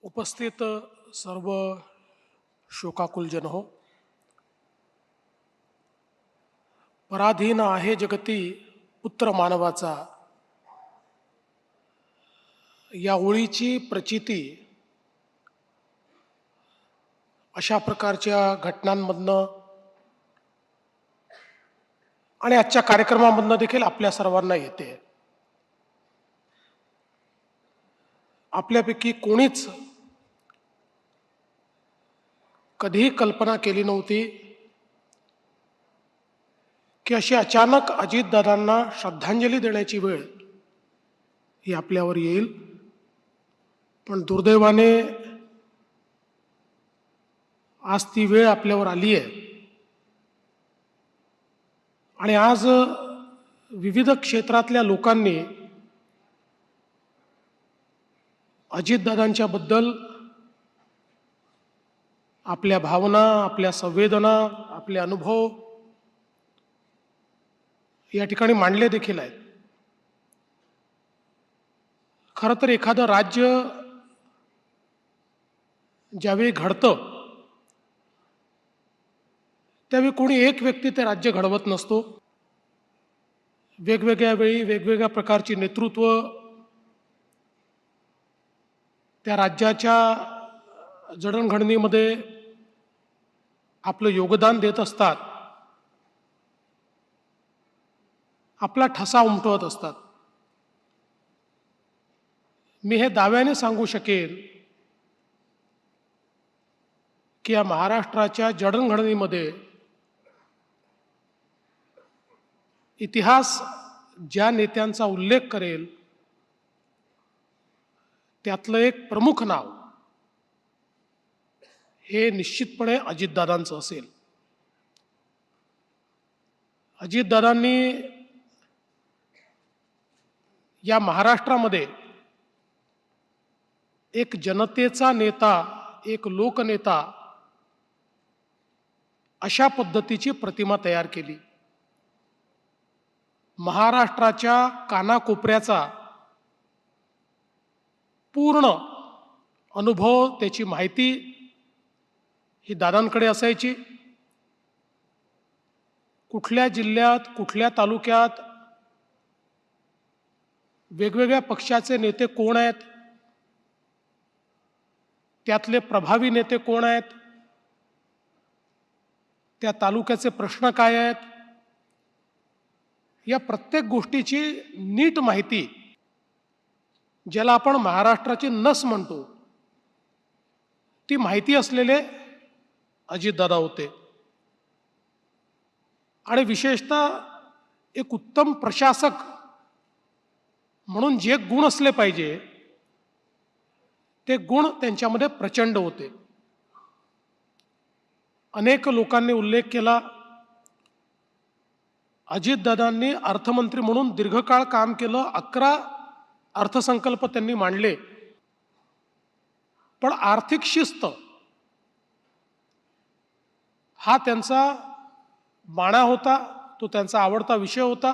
उपस्थित सर्व शोकाकुल जन हो. पराधीन आहे जगती पुत्र मानवाचा, या ओळीची प्रचिती अशा प्रकारच्या घटनांमधनं आणि आजच्या कार्यक्रमामधनं देखील आपल्या सर्वांना येते. आपल्यापैकी कोणीच कधीही कल्पना केली नव्हती की अशी अचानक अजितदादांना श्रद्धांजली देण्याची वेळ ही आपल्यावर येईल. पण दुर्दैवाने आज ती वेळ आपल्यावर आली आहे आणि आज विविध क्षेत्रातल्या लोकांनी अजितदादांच्या बद्दल आपल्या भावना, आपल्या संवेदना, आपले अनुभव या ठिकाणी मांडले देखील आहेत. खरं तर एखादं राज्य ज्यावेळी घडतं त्यावेळी कोणी एक व्यक्ती ते राज्य घडवत नसतो. वेगवेगळ्या वेळी वेगवेगळ्या प्रकारची नेतृत्व त्या राज्याच्या जडणघडणीमध्ये आपलं योगदान देत असतात, आपला ठसा उमटवत असतात. मी हे दाव्याने सांगू शकेन की या महाराष्ट्राच्या जडणघडणीमध्ये इतिहास ज्या नेत्यांचा उल्लेख करेल त्यातलं एक प्रमुख नाव हे निश्चितपणे अजितदादांचं असेल. अजितदादांनी या महाराष्ट्रामध्ये एक जनतेचा नेता, एक लोकनेता अशा पद्धतीची प्रतिमा तयार केली. महाराष्ट्राच्या कानाकोपऱ्याचा पूर्ण अनुभव, त्याची माहिती ही दादांकडे असायची. कुठल्या जिल्ह्यात, कुठल्या तालुक्यात वेगवेगळ्या पक्षाचे नेते कोण आहेत, त्यातले प्रभावी नेते कोण आहेत, त्या तालुक्याचे प्रश्न काय आहेत, या प्रत्येक गोष्टीची नीट माहिती, ज्याला आपण महाराष्ट्राची नस म्हणतो, ती माहिती असलेले अजितदादा होते. आणि विशेषतः एक उत्तम प्रशासक म्हणून जे गुण असले पाहिजे ते गुण त्यांच्यामध्ये प्रचंड होते. अनेक लोकांनी उल्लेख केला, अजितदादांनी अर्थमंत्री म्हणून दीर्घकाळ काम केलं. 11 अर्थसंकल्प त्यांनी मांडले. पण आर्थिक शिस्त हा त्यांचा बाणा होता, तो त्यांचा आवडता विषय होता.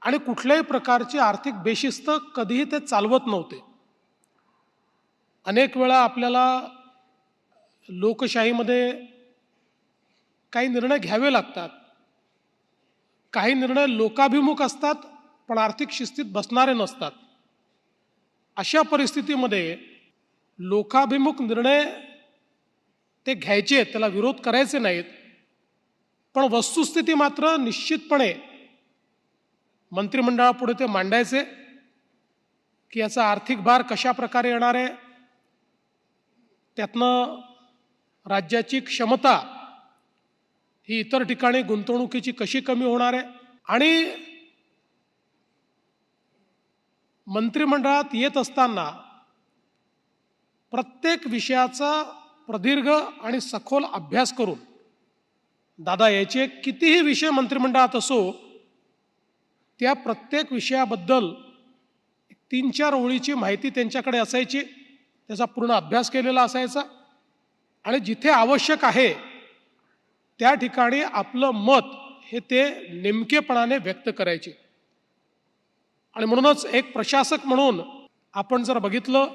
आणि कुठल्याही प्रकारची आर्थिक बेशिस्त कधीही ते चालवत नव्हते. अनेक वेळा आपल्याला लोकशाहीमध्ये काही निर्णय घ्यावे लागतात. काही निर्णय लोकाभिमुख असतात पण आर्थिक शिस्तीत बसणारे नसतात. अशा परिस्थितीमध्ये लोकाभिमुख निर्णय ते घ्यायचे, त्याला विरोध करायचे नाहीत, पण वस्तुस्थिती मात्र निश्चितपणे मंत्रिमंडळापुढे ते मांडायचे की याचा आर्थिक भार कशा प्रकारे येणार आहे, त्यातनं राज्याची क्षमता ही इतर ठिकाणी गुंतवणुकीची कशी कमी होणार आहे. आणि मंत्रिमंडळात येत असताना प्रत्येक विषयाचा प्रदीर्घ आणि सखोल अभ्यास करून दादा यायचे. कितीही विषय मंत्रिमंडळात असो, त्या प्रत्येक विषयाबद्दल 3-4 ओळीची माहिती त्यांच्याकडे असायची, त्याचा पूर्ण अभ्यास केलेला असायचा. आणि जिथे आवश्यक आहे त्या ठिकाणी आपलं मत हे ते नेमकेपणाने व्यक्त करायचे. आणि म्हणूनच एक प्रशासक म्हणून आपण जर बघितलं,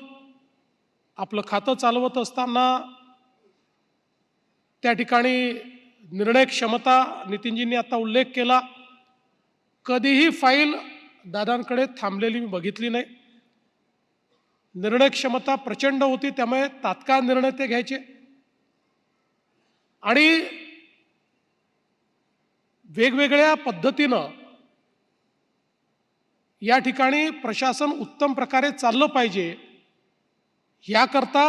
आपलं खातं चालवत असताना त्या ठिकाणी निर्णय क्षमता नितीनजींनी आता उल्लेख केला, कधीही फाईल दादांकडे थांबलेली मी बघितली नाही. निर्णय क्षमता प्रचंड होती, त्यामुळे तात्काळ निर्णय ते घ्यायचे. आणि वेगवेगळ्या पद्धतीनं या ठिकाणी प्रशासन उत्तम प्रकारे चाललं पाहिजे, याकरता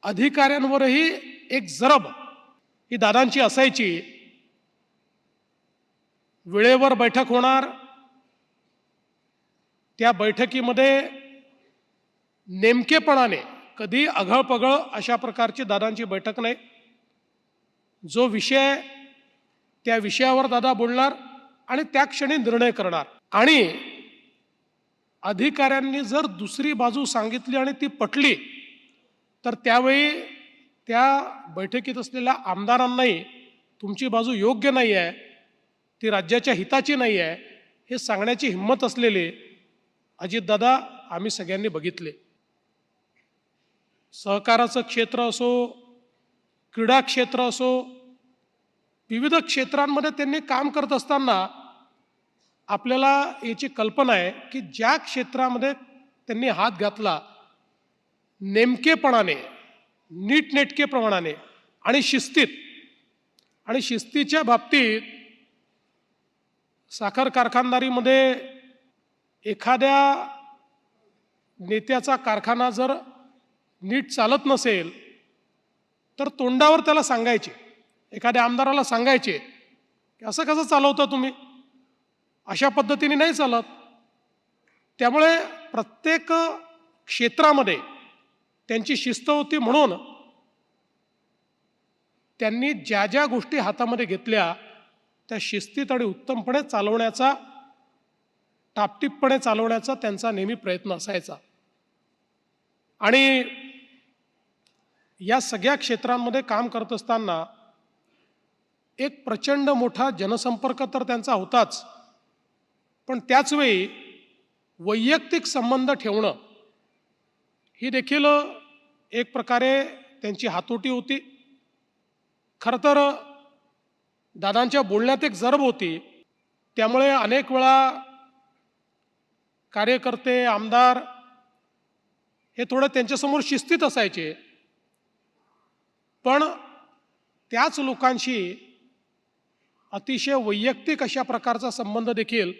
अधिकाऱ्यांवरही एक जरब ही दादांची असायची. वेळेवर बैठक होणार, त्या बैठकीमध्ये नेमकेपणाने, कधी अघळपघळ अशा प्रकारची दादांची बैठक नाही. जो विषय, त्या विषयावर दादा बोलणार आणि त्या क्षणी निर्णय करणार. आणि अधिकाऱ्यांनी जर दुसरी बाजू सांगितली आणि ती पटली, तर त्यावेळी त्या बैठकीत असलेल्या आमदारांनाही तुमची बाजू योग्य नाही आहे, ती राज्याच्या हिताची नाही आहे, हे सांगण्याची हिंमत असलेले अजितदादा आम्ही सगळ्यांनी बघितले. सहकाराचं क्षेत्र असो, क्रीडा क्षेत्र असो, विविध क्षेत्रांमध्ये त्यांनी काम करत असताना आपल्याला याची कल्पना आहे की ज्या क्षेत्रामध्ये त्यांनी हात घातला, नेमकेपणाने, नीटनेटकेप्रमाणे आणि शिस्तीत, आणि शिस्तीच्या बाबतीत साखर कारखानदारीमध्ये एखाद्या नेत्याचा कारखाना जर नीट चालत नसेल तर तोंडावर त्याला सांगायचे, एखाद्या आमदाराला सांगायचे की असं कसं चालवता तुम्ही, अशा पद्धतीने नाही चालत. त्यामुळे प्रत्येक क्षेत्रामध्ये त्यांची शिस्त होती. म्हणून त्यांनी ज्या ज्या गोष्टी हातामध्ये घेतल्या त्या शिस्तीत आणि उत्तमपणे चालवण्याचा, टापटीपपणे चालवण्याचा त्यांचा नेहमी प्रयत्न असायचा. आणि या सगळ्या क्षेत्रांमध्ये काम करत असताना एक प्रचंड मोठा जनसंपर्क तर त्यांचा होताच, पण त्याचवेळी वैयक्तिक संबंध ठेवणं ही देखील एक प्रकारे त्यांची हातोटी होती. खरं तर दादांच्या बोलण्यात एक जरब होती. त्यामुळे अनेक वेळा कार्यकर्ते, आमदार हे थोडं त्यांच्यासमोर शिस्तीत असायचे, पण त्याच लोकांशी अतिशय वैयक्तिक अशा प्रकारचा संबंध देखील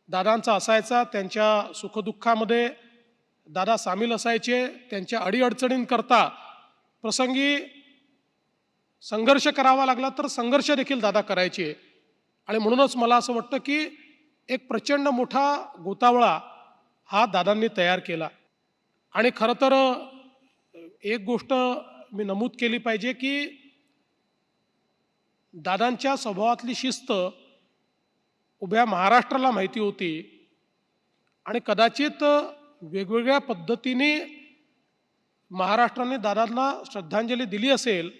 दादांचा असायचा. त्यांच्या सुखदुःखामध्ये दादा सामील असायचे. त्यांच्या अडीअडचणींकरता प्रसंगी संघर्ष करावा लागला तर संघर्ष देखील दादा करायचे. आणि म्हणूनच मला असं वाटतं की एक प्रचंड मोठा गोतावळा हा दादांनी तयार केला. आणि खरं तर एक गोष्ट मी नमूद केली पाहिजे की दादांच्या स्वभावातली शिस्त उभ्या महाराष्ट्राला माहिती होती. आणि कदाचित वेगवेगळ्या पद्धतीने महाराष्ट्राने दादांना श्रद्धांजली दिली असेल,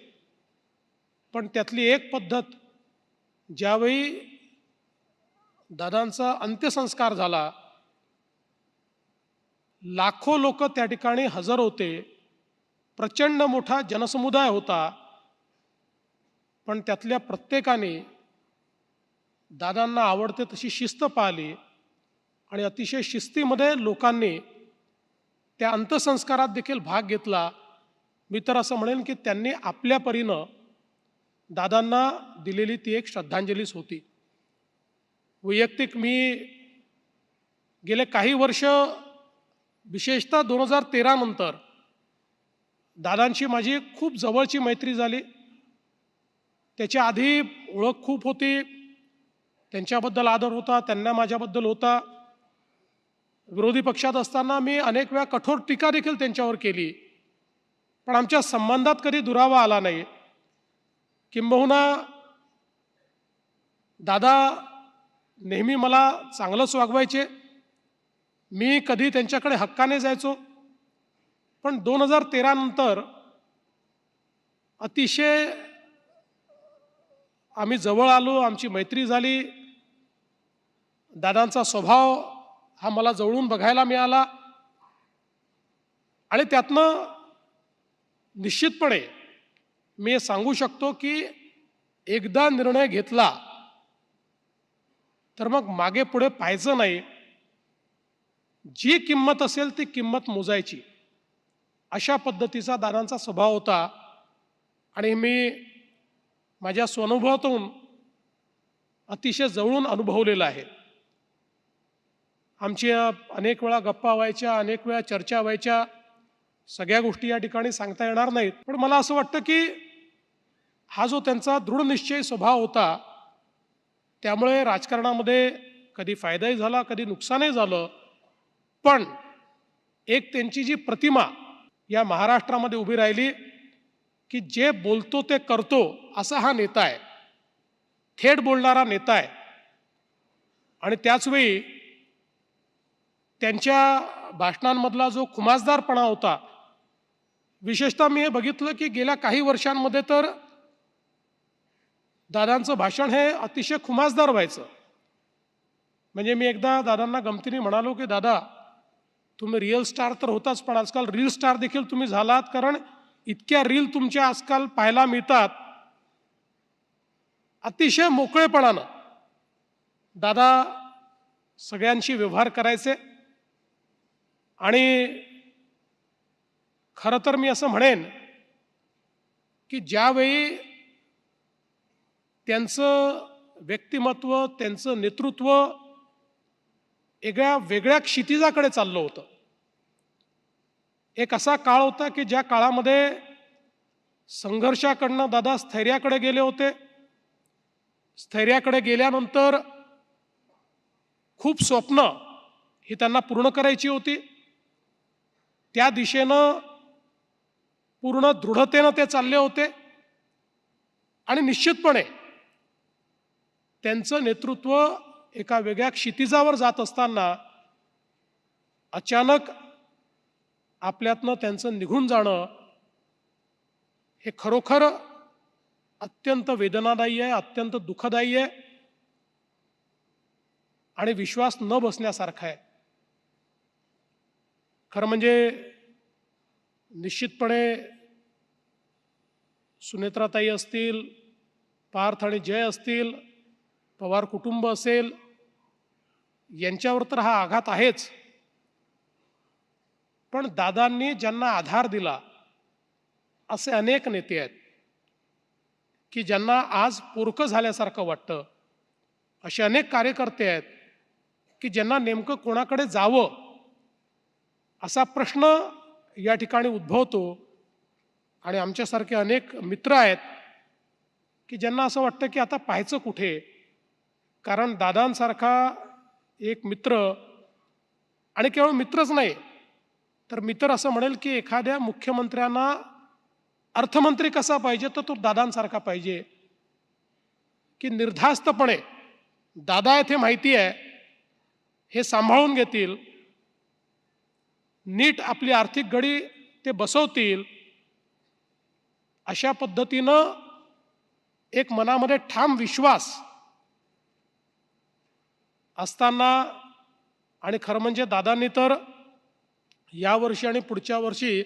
पण त्यातली एक पद्धत, ज्यावेळी दादांचा अंत्यसंस्कार झाला, लाखो लोक त्या ठिकाणी हजर होते, प्रचंड मोठा जनसमुदाय होता, पण त्यातल्या प्रत्येकाने दादांना आवडते तशी शिस्त पाळली. आणि अतिशय शिस्तीमध्ये लोकांनी त्या अंत्यसंस्कारात देखील भाग घेतला. मी तर असं म्हणेन की त्यांनी आपल्या परीनं दादांना दिलेली ती एक श्रद्धांजलीच होती. वैयक्तिक मी गेले काही वर्ष, विशेषतः 2013 नंतर दादांची माझी खूप जवळची मैत्री झाली. त्याच्या आधी ओळख खूप होती, त्यांच्याबद्दल आदर होता, त्यांना माझ्याबद्दल होता. विरोधी पक्षात असताना मी अनेक वेळा कठोर टीका देखील त्यांच्यावर केली, पण आमच्या संबंधात कधी दुरावा आला नाही. किंबहुना दादा नेहमी मला चांगलंच वागवायचे. मी कधी त्यांच्याकडे हक्काने जायचो. पण 2013 नंतर अतिशय आम्ही जवळ आलो, आमची मैत्री झाली. दादांचा स्वभाव हा मला जवळून बघायला मिळाला. आणि त्यातनं निश्चितपणे मी हे सांगू शकतो की एकदा निर्णय घेतला तर मग मागे पुढे पाहायचं नाही, जी किंमत असेल ती किंमत मोजायची, अशा पद्धतीचा दादांचा स्वभाव होता. आणि मी माझ्या स्वानुभवातून अतिशय जवळून अनुभवलेलं आहे. आमची अनेक वेळा गप्पा व्हायच्या, अनेक वेळा चर्चा व्हायच्या. सगळ्या गोष्टी या ठिकाणी सांगता येणार नाहीत, पण मला असं वाटतं की हा जो त्यांचा दृढनिश्चयी स्वभाव होता, त्यामुळे राजकारणामध्ये कधी फायदाही झाला, कधी नुकसानही झालं, पण एक त्यांची जी प्रतिमा या महाराष्ट्रामध्ये उभी राहिली की जे बोलतो ते करतो असा हा नेता आहे, थेट बोलणारा नेता आहे. आणि त्याचवेळी त्यांच्या भाषणांमधला जो खुमासदारपणा होता, विशेषतः मी हे बघितलं की गेल्या काही वर्षांमध्ये तर दादांचं भाषण हे अतिशय खुमासदार व्हायचं. म्हणजे मी एकदा दादांना गमतीने म्हणालो की दादा, तुम्ही रिअल स्टार तर होताच, पण आजकाल रील स्टार देखील तुम्ही झालात, कारण इतक्या रील तुमच्या आजकाल पाहायला मिळतात. अतिशय मोकळेपणानं दादा सगळ्यांशी व्यवहार करायचे. आणि खरं तर मी असं म्हणेन की ज्यावेळी त्यांचं व्यक्तिमत्व, त्यांचं नेतृत्व एका वेगळ्या क्षितिजाकडे चाललं होतं, एक असा काळ होता की ज्या काळामध्ये संघर्षाकडनं दादा स्थैर्याकडे गेले होते. स्थैर्याकडे गेल्यानंतर खूप स्वप्न ही त्यांना पूर्ण करायची होती. त्या दिशेनं पूर्ण दृढतेनं ते चालले होते. आणि निश्चितपणे त्यांचं नेतृत्व एका वेगळ्या क्षितिजावर जात असताना अचानक आपल्यातनं त्यांचं निघून जाणं हे खरोखर अत्यंत वेदनादायी आहे, अत्यंत दुःखदायी आहे आणि विश्वास न बसण्यासारखा आहे. खरं म्हणजे निश्चितपणे सुनेत्राताई असतील, पार्थ आणि जय असतील, पवार कुटुंब असेल, यांच्यावर तर हा आघात आहेच. पण दादांनी ज्यांना आधार दिला असे अनेक नेते आहेत की ज्यांना आज पोरकं झाल्यासारखं वाटतं. असे अनेक कार्यकर्ते आहेत की ज्यांना नेमकं कोणाकडे जावं असा प्रश्न या ठिकाणी उद्भवतो. आणि आमच्यासारखे अनेक मित्र आहेत की ज्यांना असं वाटतं की आता पाहायचं कुठे, कारण दादांसारखा एक मित्र, आणि केवळ मित्रच नाही तर मी तर असं म्हणेल की एखाद्या मुख्यमंत्र्यांना अर्थमंत्री कसा पाहिजे तर तो दादांसारखा पाहिजे की निर्धास्तपणे दादा येथे माहिती आहे हे सांभाळून घेतील, नीट आपली आर्थिक गडी ते बसवतील. अशा पद्धतीनं एक मनामध्ये ठाम विश्वास असताना, आणि खरं म्हणजे दादांनी तर यावर्षी आणि पुढच्या वर्षी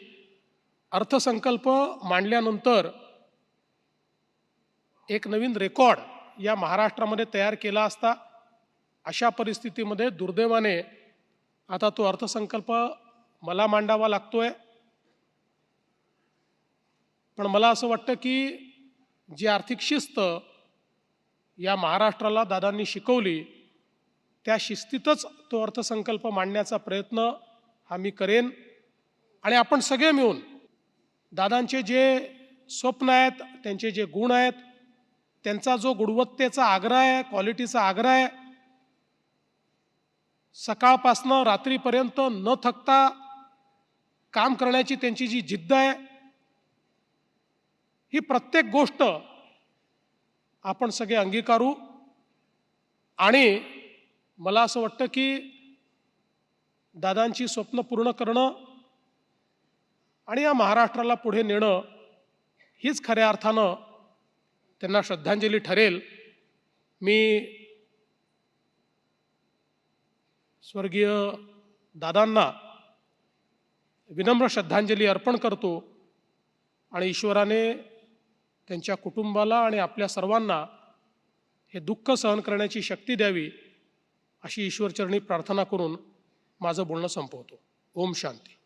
अर्थसंकल्प मांडल्यानंतर एक नवीन रेकॉर्ड या महाराष्ट्रामध्ये तयार केला असता. अशा परिस्थितीमध्ये दुर्दैवाने आता तो अर्थसंकल्प मला मांडावा लागतोय. पण मला असं वाटतं की जी आर्थिक शिस्त या महाराष्ट्राला दादांनी शिकवली, त्या शिस्तीतच तो अर्थसंकल्प मांडण्याचा प्रयत्न हा मी करेन. आणि आपण सगळे मिळून दादांचे जे स्वप्न आहेत, त्यांचे जे गुण आहेत, त्यांचा जो गुणवत्तेचा आग्रह आहे, क्वालिटीचा आग्रह आहे, सकाळपासनं रात्रीपर्यंत न थकता काम करण्याची त्यांची जी जिद्द आहे, ही प्रत्येक गोष्ट आपण सगळे अंगीकारू. आणि मला असं वाटतं की दादांची स्वप्न पूर्ण करणं आणि या महाराष्ट्राला पुढे नेणं हीच खऱ्या अर्थानं त्यांना श्रद्धांजली ठरेल. मी स्वर्गीय दादांना विनम्र श्रद्धांजली अर्पण करतो आणि ईश्वराने त्यांच्या कुटुंबाला आणि आपल्या सर्वांना हे दुःख सहन करण्याची शक्ती द्यावी अशी ईश्वरचरणी प्रार्थना करून माझं बोलणं संपवतो. ओम शांती.